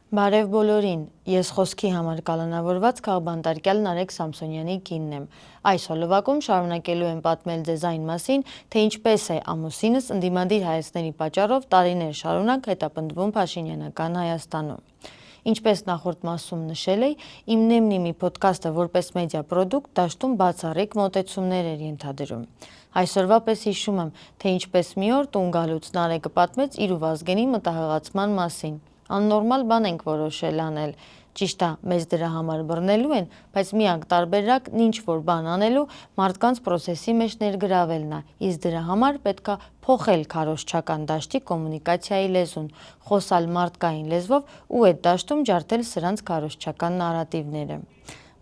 Բարև բոլորին, ես խոսքի համար կալանավորված քաղբանտարկյալ Նարեկ Սամսոնյանի կինն եմ։ Այս հոլովակում շարունակելու եմ պատմել ձեզ այն մասին, թե ինչպես է ամուսինս ընդդիմադիր հայացքների պատճառով տարիներ շարունակ հետապնդվում Փաշինյանական Հայաստանում։ Ինչպես նախորդ մասում նշել էի, իմ Նեմնիմի ոդքասթը որպես մեդիա պրոդուկտ դաշտում բացառիկ մոտեցումներ էր ենթադրում։ Այսօրվա պես հիշում եմ, թե ինչպես մի օր տուն գալուց Նարեկը պատմեց իր ու Վազգենի մտահղացման մասին։ Աննորմալ բան ենք որոշել անել։ Ճիշտ է, մեզ դրա համար բռնելու են, բայց միակ տարբերակն ինչ որ բան անելու մարդկանց process-ի մեջ ներգրավելն է, իսկ դրա համար պետք է փոխել քարոզչական դաշտի կոմունիկացիայի լեզուն, խոսալ մարդկային լեզվով ու այդ դաշտում ջարդել սրանց քարոզչական նարատիվները։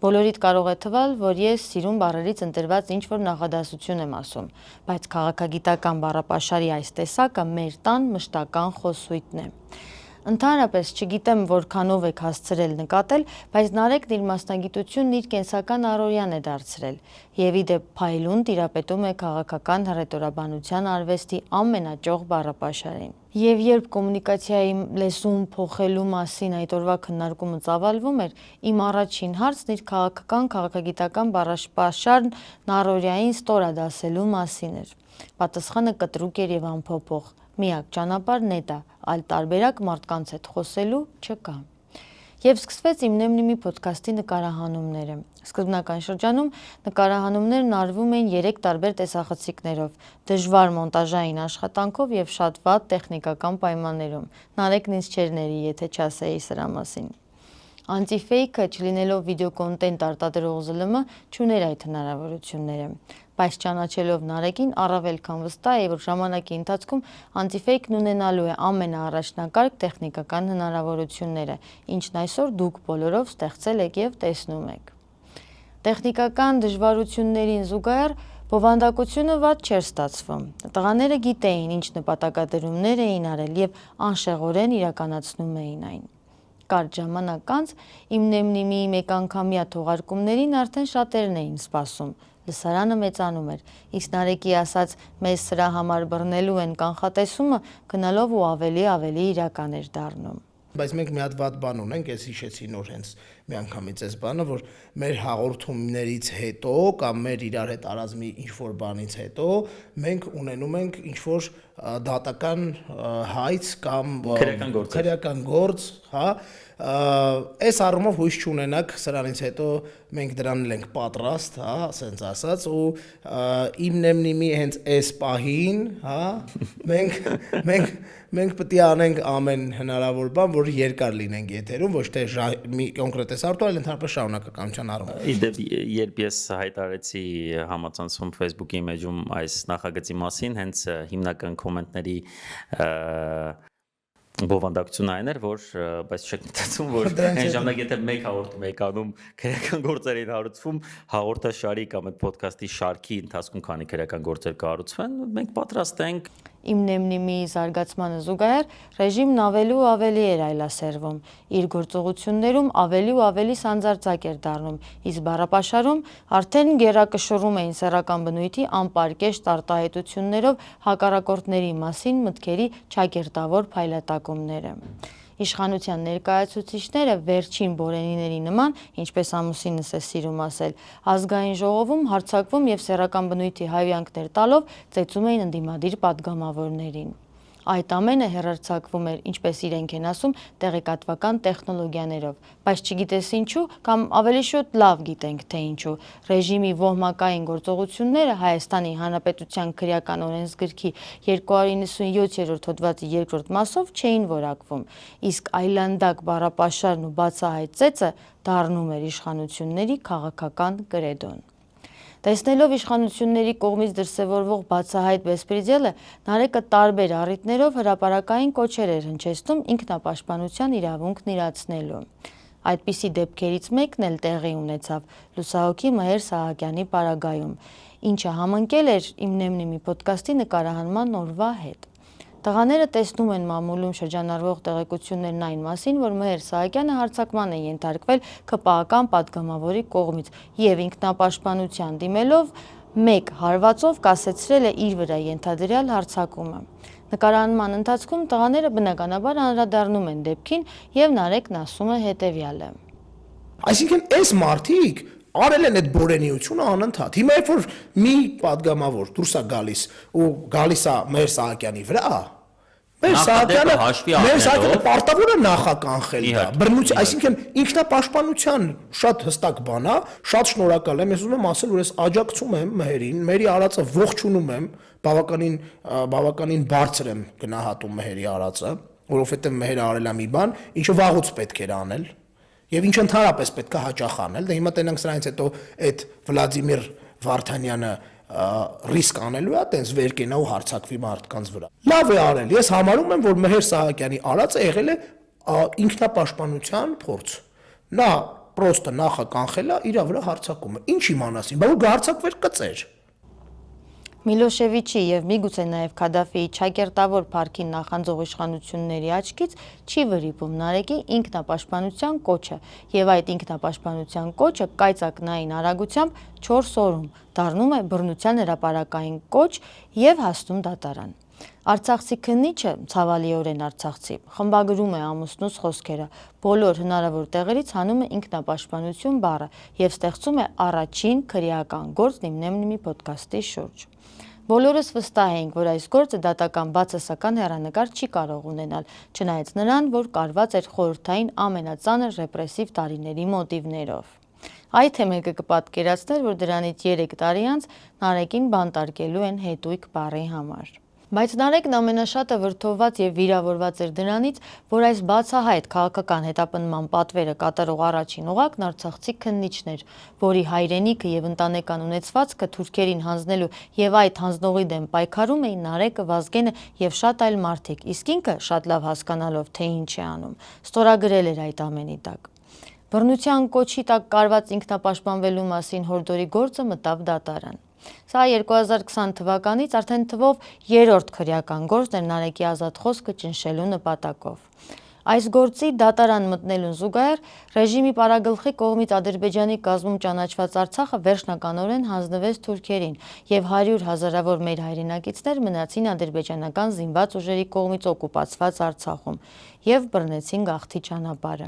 Բոլորիդ կարող է թվալ, որ ես սիրուն բառերից ընտրված ինչ-որ նախադասություն եմ ասում, բայց քաղաքագիտական բառապաշարի այս տեսակը մեր տան մշտական խոսույթն է։ Ընդհանրապես չգիտեմ որքանով եք հասցրել նկատել, բայց Նարեկն իր մասնագիտությունն իր կենսական առօրյան է դարձրել, եւ իդեպ փայլուն տիրապետում է քաղաքական հռետորաբանության արվեստի ամենաճոխ բառապաշարին։ Եվ երբ կոմունիկացիայի լեզուն փոխելու մասին այդ օրվա քննարկումը ծավալվում էր, իմ առաջին հարցն իր քաղաքագիտական բառապաշարն առօրյային ստորադասելու մասին էր։ Պատասխանը կտրուկ էր եւ անփոփոխ։ Միակ ճանապարհն է դա, այլ տարբերակ մարդկանց հետ խոսելու չկա։ Եվ սկսվեց իմ Նեմնիմի ոդքասթի նկարահանումները։ Սկզբնական շրջանում նկարահանումներն արվում էին 3 տարբեր տեսախցիկներով, դժվար մոնտաժային աշխատանքով եւ շատ վատ տեխնիկական պայմաններում։ Նարեկն ինձ չէր ների, եթե չասեի սրա մասին։ Անտիֆեյքը, չլինելով վիդեոկոնտենտ արտադրող ԶԼՄ, չուներ այդ հնարավորությունները։ Բայց ճանաչելով Նարեկին առավել քան վստահ է, որ ժամանակի ընթացքում անտիֆեյքն ունենալու է ամենաառաջնակարգ տեխնիկական հնարավորությունները, ինչն այսօր դուք բոլորով ստեղծել եք եւ տեսնում եք։ Տեխնիկական դժվարություններին զուգահեռ բովանդակությունը վատ չէր ստացվում։ Տղաները գիտեին, ինչ նպատակադրումներ էին արել եւ անշեղորեն իրականացնում էին այն։ Կարճ ժամանակ անց իմ Նեմնիմի մեկ անգամյա թողարկումներին արդեն շատերն էին սպասում։ Լսարանը մեծանում էր, իսկ Նարեկի ասած մեզ սրա համար բռնելու են կանխատեսումը գնալով ու ավելի իրական էր դառնում։ Բայց մենք մի հատ վատ բան ունենք, ես հիշեցի նոր հենց մի անգամից այս բանը, որ մեր հաղորդումներից հետո կամ մեր իրար հետ արած մի ինչ-որ բանից հետո մենք ունենում ենք ինչ-որ դատական հայց կամ քրեական գործ, հա, այս առումով հույս չունենաք, սրանից հետո մենք դրան ենք պատրաստ, հա, ասենց ասած, ու իմ Նեմնիմի հենց այս պահին, հա, մենք պետք է անենք ամեն հնարավոր բան, որ երկար լինենք եթերում, ոչ թե մի կոնկրետ արտո, այլ ընդհանրապես շարունակականության առումով։ Իդեպ, երբ ես հայտարարեցի համացանցում Facebook-ի մեջում այս նախագծի մասին, հենց հիմնական կոմենտների բովանդակությունը այն էր, որ բայց չեք մտածում, որ այն ժամանակ եթե մեկ հաղորդում եք անում քրեական գործեր են հարուցվում, հաղորդաշարի կամ այդ ոդքասթի շարքի ընթացքում քանի քրեական գործեր կհարուցվեն, մենք պատրաստ ենք։ Իմ Նեմնիմի զարգացմանը զուգահեռ ռեժիմն ավելի ու ավելի էր այլասերվում, իր գործողություններում ավելի ու ավելի սանձարձակ էր դառնում, իսկ բառապաշարում արդեն գերակշռում էին սեռական բնույթի անպարկեշտ արտահայտություններով հակառակորդների մասին մտքերի չակերտավոր փայլատակումները։ Իշխանության ներկայացուցիչները վերջին բորենիների նման, ինչպես ամուսինս է սիրում ասել, ազգային ժողովում հարձակվում եւ սեռական բնույթի հավյանքներ տալով ծեծում էին ընդդիմադիր падգամավորներին։ Այդ ամենը հեռարձակվում էր, ինչպես իրենք են ասում, տեղեկատվական տեխնոլոգիաներով, բայց չգիտես ինչու, կամ ավելի շուտ լավ գիտենք, թե ինչու, ռեժիմի ոհմակային գործողությունները Հայաստանի Հանրապետության քրեական օրենսգրքի 297-րդ հոդվածի 2-րդ մասով չէին որակվում, իսկ այլանդակ բառապաշարն ու բացահայտ ծեծը դառնում էր իշխանությունների քաղաքական կրեդոն։ Տեսնելով իշխանությունների կողմից դրսևորվող բացահայտ բեսպրեդելը, Նարեկը տարբեր առիթներով հրապարակային կոչեր էր հնչեցնում ինքնապաշտպանության իրավունքն իրացնելու։ Այդպիսի դեպքերից մեկն էլ տեղի ունեցավ լուսահոգի Մհեր Սահակյանի պարագայում, ինչը համընկել էր իմ Նեմնիմի ոդքասթի նկարահանման օրվա հետ։ Տղաները տեսնում են մամուլում շրջանառվող տեղեկություններն այն մասին, որ Մհեր Սահակյանը հարձակման է ենթարկվել ԿՊԱ-ական падգամավորի կողմից եւ ինքնապաշտպանության դիմելով մեկ հարվածով կասեցրել է իր վրա ենթադրյալ հարձակումը։ Նկարանման ընթացքում տղաները բնականաբար անդրադառնում են դեպքին եւ Նարեկն ասում է հետեւյալը. Այսինքն այս մարդիկ արել են այդ բորենիությունը անընդհատ։ Հիմա երբ որ մի падգամավոր դուրս է գալիս ու գալիս է մեր Սահակյանի վրա, մեր Սահակյանը պարտավոր է նախականխել դա։ Բռնություն, այսինքն ինքնապաշտպանության շատ հստակ բան է, շատ շնորհակալ եմ, ես ուզում եմ ասել, որ ես աջակցում եմ Մեհերին, Մեհերի արածը ողջունում եմ, բավականին բարձր եմ գնահատում Մեհերի արածը, որովհետև Մեհերը արել է մի բան, ինչը վաղուց պետք էր անել։ Եվ ինչ ընդհանրապես պետք է հաճախ անել, դե հիմա տենանք սրանից հետո այդ Վլադիմիր Վարդանյանը ռիսկ անելու է, տենց վեր կենա ու հարցակվի մարդկանց վրա։ Լավ է արել, ես համարում եմ, որ Մեհեր Սահակյանի արածը եղել է ինքնապաշտպանության փորձ։ Նա պրոստը նախականխել է, իր վրա հարցակում է։ Ինչ իմանասին, բայց ու հարցակվեր կծեր։ Միլոշևիչի եւ միգուցե նաեւ Քադաֆիի ճակերտավոր փառքին նախանձող իշխանությունների աչքից չի վրիպում Նարեկի ինքնապաշտպանության կոչը եւ այդ ինքնապաշտպանության կոչը կայծակնային արագությամբ 4 օրում դառնում է բռնության հրապարակային կոչ եւ հասնում դատարան։ Արցախցի քննիչը, ցավալիորեն արցախցի, խմբագրում է ամուսնուս խոսքերը, բոլոր հնարավոր տեղերից հանում է ինքնապաշտպանություն բառը եւ ստեղծում է առաջին քրեական գործ Նիմնեմնիմի ոդքասթի շուրջ։ Բոլորս վստահ ենք, որ այս գործը դատական բացասական հեռանկար չի կարող ունենալ, չնայած նրան, որ կարված էր խորհրդային ամենածանր ռեպրեսիվ տարիների մոտիվներով։ Այդ թե մեկը կպատկերացներ, որ դրանից 3 տարի անց Նարեկին բանտարկելու են հետույք բառի համար։ Բայց Նարեկն ամենաշատը վրդովված եւ վիրավորված էր դրանից, որ այս բացահայտ քաղաքական հետապնդման պատվերը կատարող առաջին օղակն արցախցի քննիչն էր, որի հայրենիքը եւ ընտանեկան ունեցվածքը թուրքերին հանձնելու եւ այդ հանձնողի դեմ պայքարում էին Նարեկը, Վազգենը եւ շատ այլ մարդիկ, իսկ ինքը շատ լավ հասկանալով, թե ինչ է անում, ստորագրել էր այդ ամենի տակ։ Բռնության կոչի տակ կարված ինքնապաշտպանվելու մասին հորդորի գործը մտավ դատարան։ Սա 2020 թվականից արդեն թվով 3-րդ քրեական գործն էր Նարեկի ազատ խոսքը ճնշելու նպատակով։ Այս գործի դատարան մտնելուն զուգահեռ ռեժիմի պարագլխի կողմից Ադրբեջանի կազմում ճանաչված Արցախը վերջնականորեն հանձնվեց թուրքերին եւ 100 հազարավոր մեր հայրենակիցներ մնացին ադրբեջանական զինված ուժերի կողմից օկուպացված Արցախում եւ բռնեցին գաղթի ճանապարհը։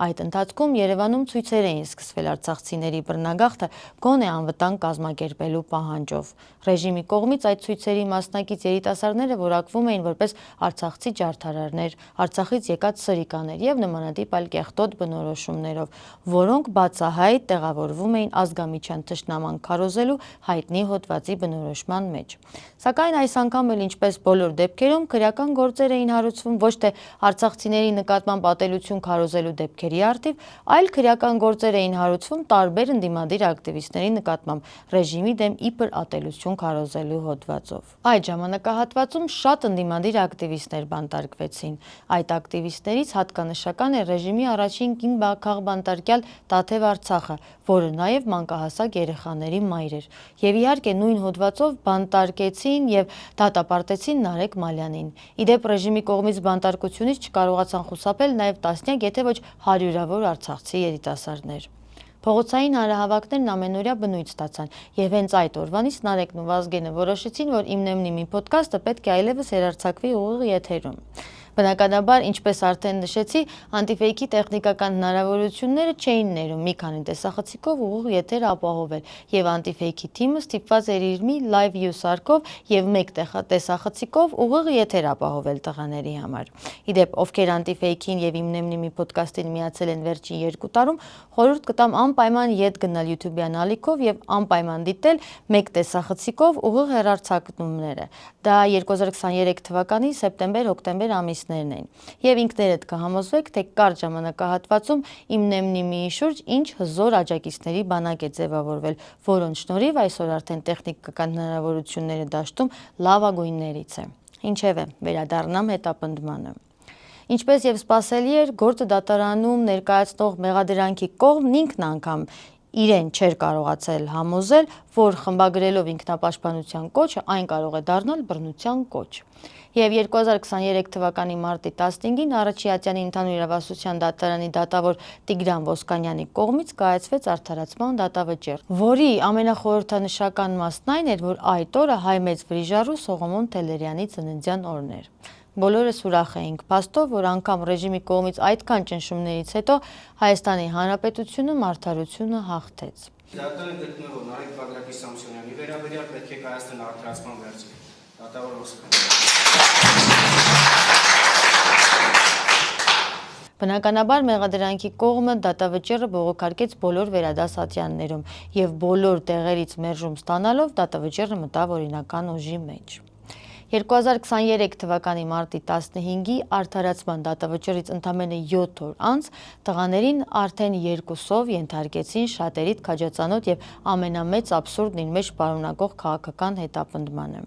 Այդ ընթացքում Երևանում ցույցեր էին սկսվել արցախցիների բռնագաղթը գոնե անվտանգ կազմակերպելու պահանջով։ Ռեժիմի կողմից այդ ցույցերի մասնակից երիտասարդները որակվում էին որպես արցախցի ջարդարարներ, Արցախից եկած սրիկաներ եւ նմանատիպ այլ կեղտոտ բնորոշումներով, որոնք բացահայտ տեղավորվում էին ազգամիջյան թշնաման քարոզելու հայտնի հոդվածի բնորոշման մեջ։ Սակայն այս անգամ էլ ինչպես բոլոր դեպքերում քրեական գործեր էին հարուցվում ոչ թե արցախցիների նկատմամբ ատելություն քարոզելու դեպքերի արդիվ, այլ քրեական գործեր էին հարուցվում տարբեր ընդդիմադիր ակտիվիստների նկատմամբ ռեժիմի դեմ իբր ատելություն քարոզելու հոդվածով։ Այդ ժամանակահատվածում շատ ընդդիմադիր ակտիվիստներ բանտարկվեցին։ Այդ ակտիվիստներից հատկանշական է ռեժիմի առաջին կին քաղբանտարկյալ Տաթև Արցախը, որը նաև մանկահասակ երեխաների մայր էր։ Եվ իհարկե նույն հոդվածով բանտարկեցին եւ դատապարտեցին Նարեկ Մալյանին։ Իդեպ ռեժիմի կողմից բանտարկությունից չկարողացան խուսափել նաև տասնյակ, եթե ոչ հարյուրավոր արցախցի երիտասարդներ։ Փողոցային հանրահավաքներն ամենօրյա բնույթ ստացան եւ հենց այդ օրվանից Նարեկն ու Վազգենը որոշեցին, որ Իմնեմնիմի ոդքասթը պետք է այլևս հեռարձակվի ուղիղ եթերում։ Բնականաբար, ինչպես արդեն նշեցի, անտիֆեյքի տեխնիկական հնարավորությունները չէին ներում մի քանի տեսախցիկով ուղիղ եթեր ապահովել եւ անտիֆեյքի թիմը ստիպված էր իր մի live view սարքով եւ մեկ տեսախցիկով ուղիղ եթեր ապահովել տղաների համար։ Իդեպ, ովքեր անտիֆեյքին եւ Իմնեմնիմի ոդքասթին միացել են վերջին 2 տարում, խորհուրդ կտամ անպայման ետ գնալ YouTube-յան ալիքով եւ անպայման դիտել մեկ տեսախցիկով ուղիղ հեռարձակումները։ Դա 2023 թվականի սեպտեմբեր-հոկտեմբեր ամիսներն են։ Եվ ինքներդ կհամոզվեք, թե կարճ ժամանակահատվածում Իմնեմնիմի շուրջ ինչ հզոր աջակիցների բանակ է ձևավորվել, որոնց շնորհիվ այսօր արդեն տեխնիկական հնարավորությունները դաշտում լավագույններից է։ Ինչևէ, վերադառնամ հետապնդմանը։ Ինչպես եւ սպասելի էր, գործը դատարանում ներկայացնող մեղադրանքի կողմն ինքն անգամ իրեն չէր կարողացել համոզել, որ խմբագրելով ինքնապաշտպանության կոչը այն կարող է դառնալ բռնության կոչ։ Եվ 2023 թվականի մարտի 15-ին Առաջիատյանի ընդհանուր իրավասության դատարանի դատավոր Տիգրան Ոսկանյանի կողմից կայացվեց արդարացման դատավճիռ, որի ամենախորհրդանշական մասն այն էր, որ այդ օրը հայ մեծ վրիժառու Սողոմոն Թելերյանի ծննդյան օրն էր։ Բոլորս ուրախ էինք, փաստով, որ անգամ ռեժիմի կողմից այդքան ճնշումներից հետո Հայաստանի Հանրապետությունում արդարությունը հաղթեց։ Դատարանը գտնվող Նարեկ Բագրատի Սամսոնյանի վերաբերյալ պետք է կայացնել արդարացման վերջին։ Դատավոր Բնականաբար մեղադրանքի կողմը դատավճիռը բողոքարկեց բոլոր վերադասատյաններում եւ բոլոր տեղերից մերժում ստանալով դատավճիռը մտավ օրինական ուժի մեջ։ 2023 թվականի մարտի 15-ի արդարացման դատավճիռից ընդամենը 7 օր անց տղաներին արդեն 2-ով ենթարկեցին շատերիդ քաջածանոթ եւ ամենամեծ աբսուրդն իր մեջ պարունակող քաղաքական հետապնդմանը։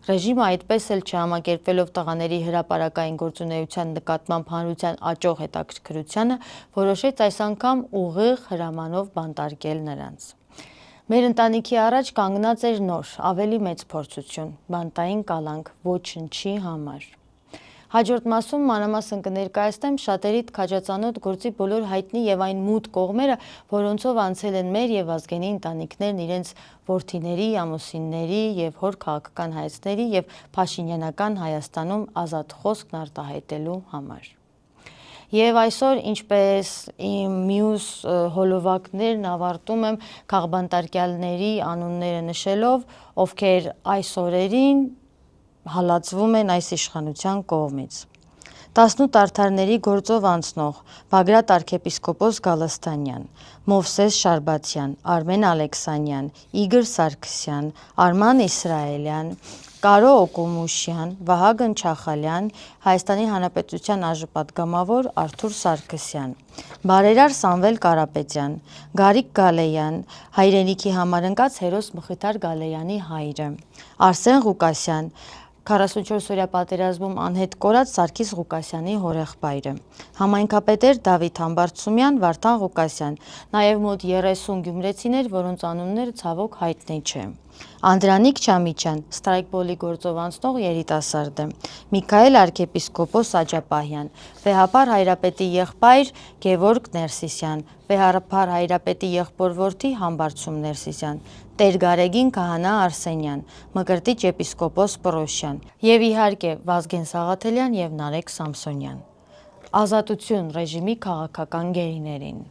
Ռեժիմը այդպես էլ չհամակերպվելով տղաների հրապարակային գործունեության նկատմամբ հանրության աճող հետաքրքրությանը, որոշեց այս անգամ ուղիղ հրամանով բանտարկել նրանց։ Մեր ընտանիքի առաջ կանգնած էր նոր, ավելի մեծ փորձություն, բանտային կալանք ոչնչի համար։ Հաջորդ մասում մանրամասն կներկայացնեմ շատերիդ քաջածանոթ գործի բոլոր հայտնի եւ այն մութ կողմերը, որոնցով անցել են մեր եւ ազգենի ընտանիքներն իրենց որդիների, ամուսինների եւ հոր քաղաքական հայացքների եւ Փաշինյանական Հայաստանում ազատ խոսքն արտահայտելու համար։ Եվ այսօր, ինչպես իմ մյուս հոլովակներն ավարտում եմ քաղբանտարկյալների անունները նշելով, ովքեր այս օրերին հալածվում են այս իշխանության կողմից։ 18 արդարների գործով անցնող Բագրատ arczepiskopos Գալստանյան, Մովսես Շարբաթյան, Արմեն Ալեքսանյան, Իգոր Սարգսյան, Արման Իսրայելյան, Կարո Օկոմուշյան, Վահագն Չախալյան, Հայաստանի Հանրապետության ԱԺՊատգամավոր Արթուր Սարգսյան, Բարերար Սամվել Կարապետյան, Գարիկ Գալեյան, հայրենիքի համար ընկած հերոս Մխիթար Գալեյանի հայրը, Արսեն Ղուկասյան, 44-օրյա պատերազմում անհետ կորած Սարգիս Ղուկասյանի հորեղբայրը, համայնքապետեր Դավիթ Համբարձումյան, Վարդան Ղուկասյան, նաև մոտ 30 գյումրեցիներ, որոնց անունները ցավոք հայտնի չէ։ Անդրանիկ Չամիչյան, ստրայքբոլի գործով անցնող երիտասարդ է, Միքայել arczepiskopos Աջապահյան, Վեհապար Հայրապետի եղբայր Գևորգ Ներսիսյան, Վեհապար Հայրապետի եղբոր որդի Համբարձում Ներսիսյան, Տեր Գարեգին Քահանա Արսենյան, Մկրտիչ եպիսկոպոս Պռոշյան եւ իհարկե Վազգեն Սաղաթելյան եւ Նարեկ Սամսոնյան։ Ազատություն ռեժիմի քաղաքական գերիներին։